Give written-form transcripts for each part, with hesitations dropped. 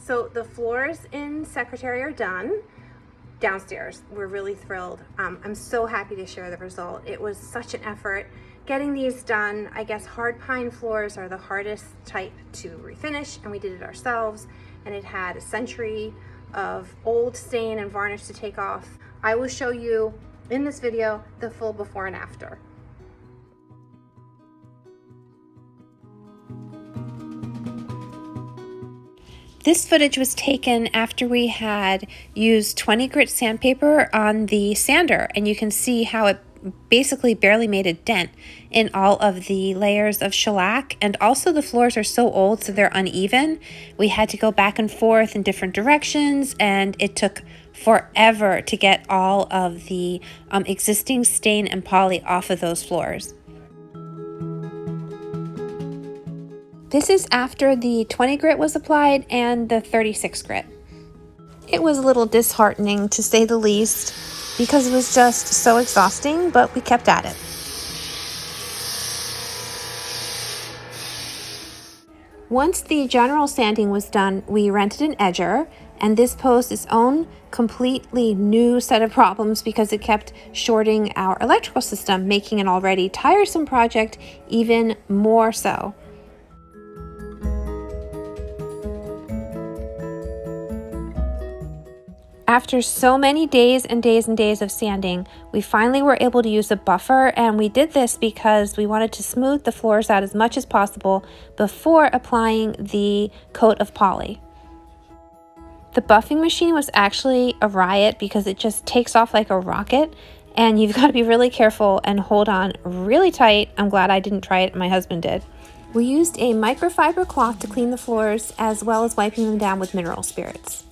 So the floors in Secretary are done. Downstairs, we're really thrilled. I'm so happy to share the result. It was such an effort getting these done. I guess hard pine floors are the hardest type to refinish, and we did it ourselves, and it had a century of old stain and varnish to take off. I will show you in this video the full before and after. This footage was taken after we had used 20 grit sandpaper on the sander, and you can see how it basically barely made a dent in all of the layers of shellac, and also the floors are so old so they're uneven. We had to go back and forth in different directions, and it took forever to get all of the existing stain and poly off of those floors. This is after the 20 grit was applied and the 36 grit. It was a little disheartening, to say the least, because it was just so exhausting, but we kept at it. Once the general sanding was done, we rented an edger, and this posed its own completely new set of problems because it kept shorting our electrical system, making an already tiresome project even more so. After so many days and days and days of sanding, we finally were able to use a buffer, and we did this because we wanted to smooth the floors out as much as possible before applying the coat of poly. The buffing machine was actually a riot because it just takes off like a rocket, and you've got to be really careful and hold on really tight. I'm glad I didn't try it, my husband did. We used a microfiber cloth to clean the floors, as well as wiping them down with mineral spirits.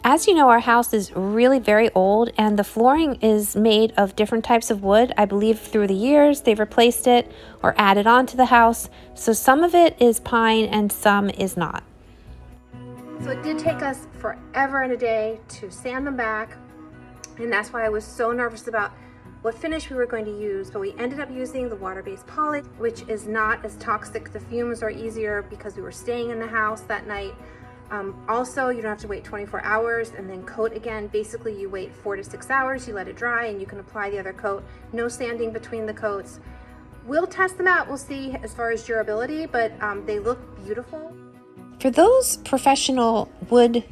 As you know, our house is really very old, and the flooring is made of different types of wood. I believe through the years they've replaced it or added on to the house. So some of it is pine and some is not. So it did take us forever and a day to sand them back, and that's why I was so nervous about what finish we were going to use, but we ended up using the water-based poly, which is not as toxic. The fumes are easier because we were staying in the house that night. Also, you don't have to wait 24 hours and then coat again. Basically, you wait 4 to 6 hours, you let it dry, and you can apply the other coat. No sanding between the coats. We'll test them out. We'll see as far as durability, but they look beautiful. For those professional wood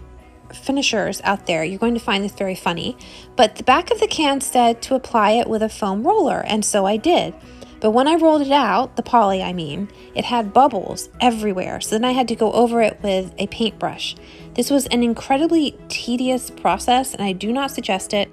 finishers out there, you're going to find this very funny, but the back of the can said to apply it with a foam roller, and so I did. But when I rolled it out, the poly I mean, it had bubbles everywhere, so then I had to go over it with a paintbrush. This was an incredibly tedious process, and I do not suggest it.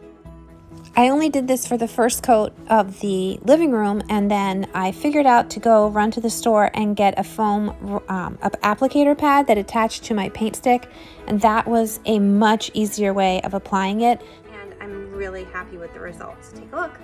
I only did this for the first coat of the living room, and then I figured out to go run to the store and get a foam applicator pad that attached to my paint stick, and that was a much easier way of applying it. And I'm really happy with the results. Take a look.